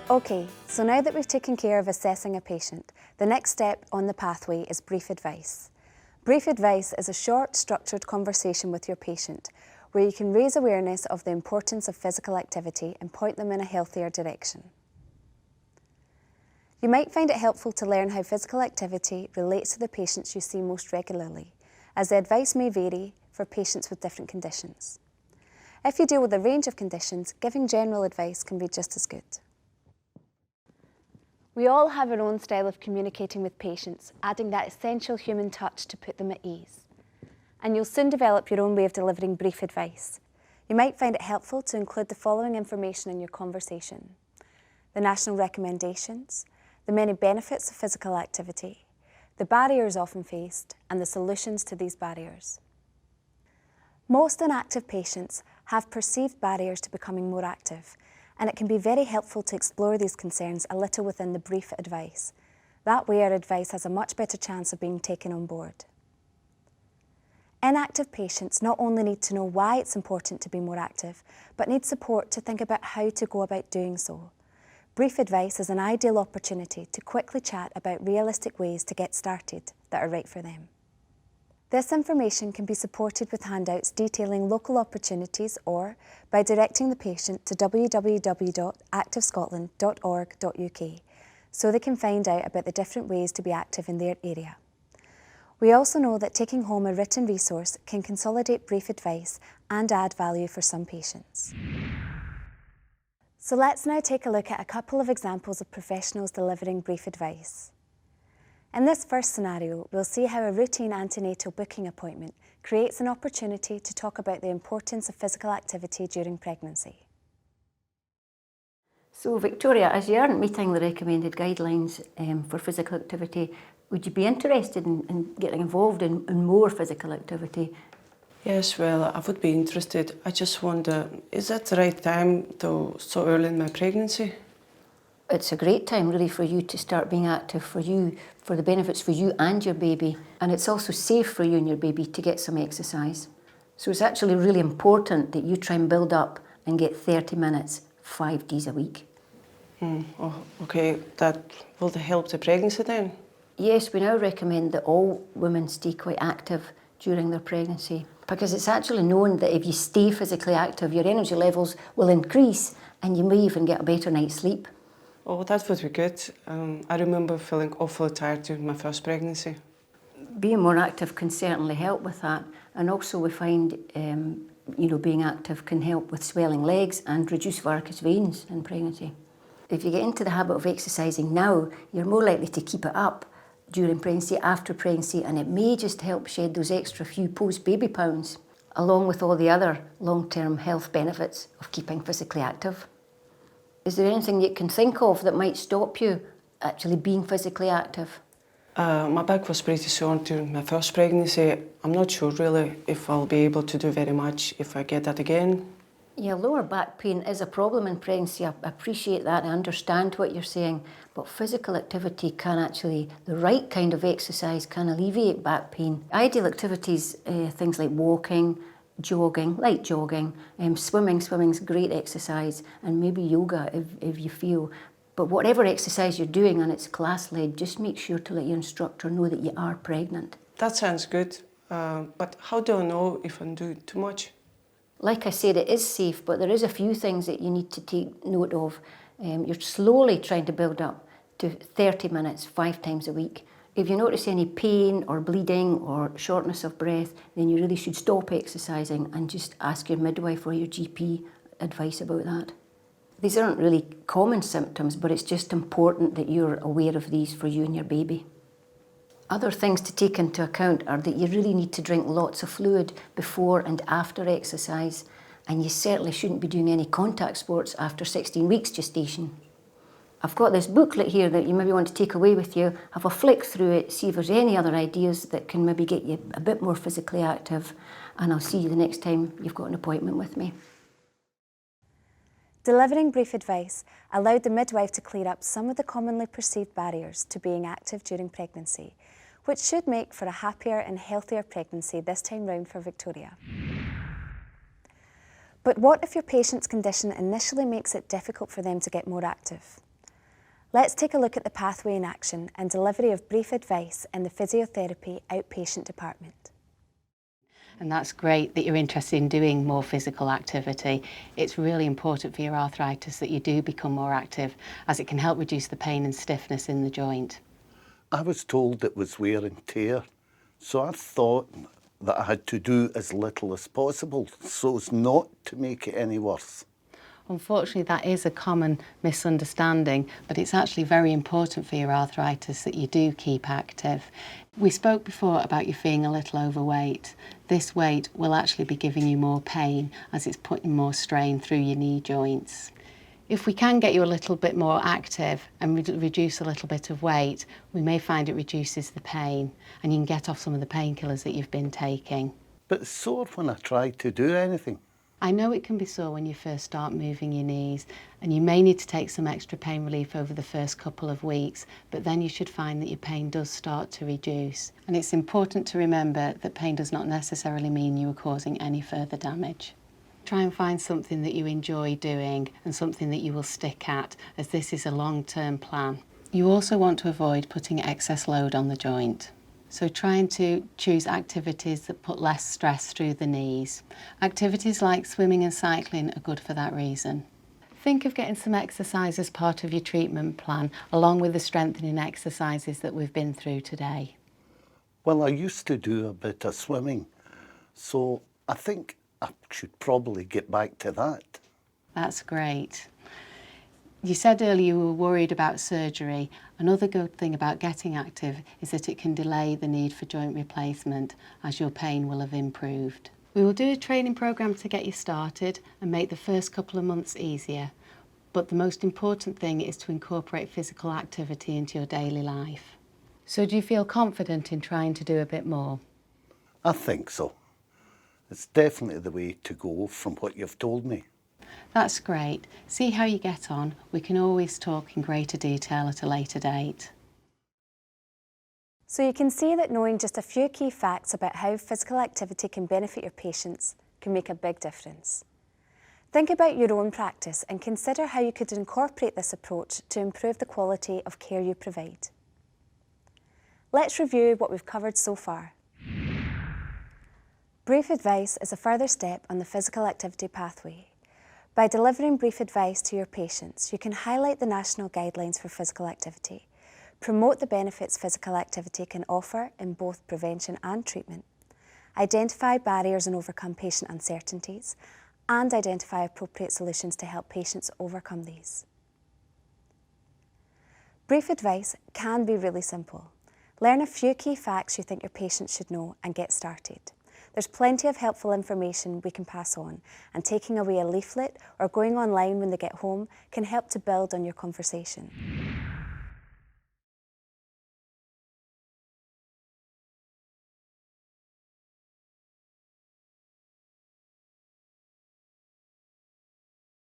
Okay, so now that we've taken care of assessing a patient, the next step on the pathway is brief advice. Brief advice is a short, structured conversation with your patient where you can raise awareness of the importance of physical activity and point them in a healthier direction. You might find it helpful to learn how physical activity relates to the patients you see most regularly, as the advice may vary for patients with different conditions. If you deal with a range of conditions, giving general advice can be just as good. We all have our own style of communicating with patients, adding that essential human touch to put them at ease. And you'll soon develop your own way of delivering brief advice. You might find it helpful to include the following information in your conversation: the national recommendations, the many benefits of physical activity, the barriers often faced, and the solutions to these barriers. Most inactive patients have perceived barriers to becoming more active, and it can be very helpful to explore these concerns a little within the brief advice. That way our advice has a much better chance of being taken on board. Inactive patients not only need to know why it's important to be more active, but need support to think about how to go about doing so. Brief advice is an ideal opportunity to quickly chat about realistic ways to get started that are right for them. This information can be supported with handouts detailing local opportunities or by directing the patient to www.activescotland.org.uk so they can find out about the different ways to be active in their area. We also know that taking home a written resource can consolidate brief advice and add value for some patients. So let's now take a look at a couple of examples of professionals delivering brief advice. In this first scenario, we'll see how a routine antenatal booking appointment creates an opportunity to talk about the importance of physical activity during pregnancy. So Victoria, as you aren't meeting the recommended guidelines for physical activity, would you be interested in getting involved in more physical activity? Yes, well, I would be interested. I just wonder, is that the right time though, so early in my pregnancy? It's a great time really for you to start being active for you, for the benefits for you and your baby. And it's also safe for you and your baby to get some exercise. So it's actually really important that you try and build up and get 30 minutes, 5 days a week. Oh, okay, that will help the pregnancy then? Yes, we now recommend that all women stay quite active during their pregnancy because it's actually known that if you stay physically active, your energy levels will increase and you may even get a better night's sleep. Oh, that would be good. I remember feeling awfully tired during my first pregnancy. Being more active can certainly help with that, and also we find being active can help with swelling legs and reduce varicose veins in pregnancy. If you get into the habit of exercising now, you're more likely to keep it up during pregnancy, after pregnancy, and it may just help shed those extra few post-baby pounds, along with all the other long-term health benefits of keeping physically active. Is there anything you can think of that might stop you actually being physically active? My back was pretty sore during my first pregnancy. I'm not sure really if I'll be able to do very much if I get that again. Yeah, lower back pain is a problem in pregnancy. I appreciate that, I understand what you're saying, but physical activity can actually, the right kind of exercise can alleviate back pain. Ideal activities, things like walking, jogging, light jogging, swimming's great exercise, and maybe yoga if you feel. But whatever exercise you're doing and it's class-led, just make sure to let your instructor know that you are pregnant. That sounds good, but how do I know if I'm doing too much? Like I said, it is safe, but there is a few things that you need to take note of. You're slowly trying to build up to 30 minutes, 5 times a week. If you notice any pain or bleeding or shortness of breath, then you really should stop exercising and just ask your midwife or your GP advice about that. These aren't really common symptoms, but it's just important that you're aware of these for you and your baby. Other things to take into account are that you really need to drink lots of fluid before and after exercise, and you certainly shouldn't be doing any contact sports after 16 weeks gestation. I've got this booklet here that you maybe want to take away with you. Have a flick through it, see if there's any other ideas that can maybe get you a bit more physically active, and I'll see you the next time you've got an appointment with me. Delivering brief advice allowed the midwife to clear up some of the commonly perceived barriers to being active during pregnancy, which should make for a happier and healthier pregnancy this time round for Victoria. But what if your patient's condition initially makes it difficult for them to get more active? Let's take a look at the pathway in action and delivery of brief advice in the physiotherapy outpatient department. And that's great that you're interested in doing more physical activity. It's really important for your arthritis that you do become more active, as it can help reduce the pain and stiffness in the joint. I was told it was wear and tear, so I thought that I had to do as little as possible so as not to make it any worse. Unfortunately, that is a common misunderstanding, but it's actually very important for your arthritis that you do keep active. We spoke before about you feeling a little overweight. This weight will actually be giving you more pain as it's putting more strain through your knee joints. If we can get you a little bit more active and reduce a little bit of weight, we may find it reduces the pain and you can get off some of the painkillers that you've been taking. But it's sore when I try to do anything. I know it can be sore when you first start moving your knees, and you may need to take some extra pain relief over the first couple of weeks, but then you should find that your pain does start to reduce. And it's important to remember that pain does not necessarily mean you are causing any further damage. Try and find something that you enjoy doing and something that you will stick at, as this is a long-term plan. You also want to avoid putting excess load on the joint. So trying to choose activities that put less stress through the knees. Activities like swimming and cycling are good for that reason. Think of getting some exercise as part of your treatment plan, along with the strengthening exercises that we've been through today. Well, I used to do a bit of swimming, so I think I should probably get back to that. That's great. You said earlier you were worried about surgery. Another good thing about getting active is that it can delay the need for joint replacement, as your pain will have improved. We will do a training programme to get you started and make the first couple of months easier, but the most important thing is to incorporate physical activity into your daily life. So do you feel confident in trying to do a bit more? I think so. It's definitely the way to go from what you've told me. That's great. See how you get on. We can always talk in greater detail at a later date. So you can see that knowing just a few key facts about how physical activity can benefit your patients can make a big difference. Think about your own practice and consider how you could incorporate this approach to improve the quality of care you provide. Let's review what we've covered so far. Brief advice is a further step on the physical activity pathway. By delivering brief advice to your patients, you can highlight the national guidelines for physical activity, promote the benefits physical activity can offer in both prevention and treatment, identify barriers and overcome patient uncertainties, and identify appropriate solutions to help patients overcome these. Brief advice can be really simple. Learn a few key facts you think your patients should know and get started. There's plenty of helpful information we can pass on, and taking away a leaflet or going online when they get home can help to build on your conversation.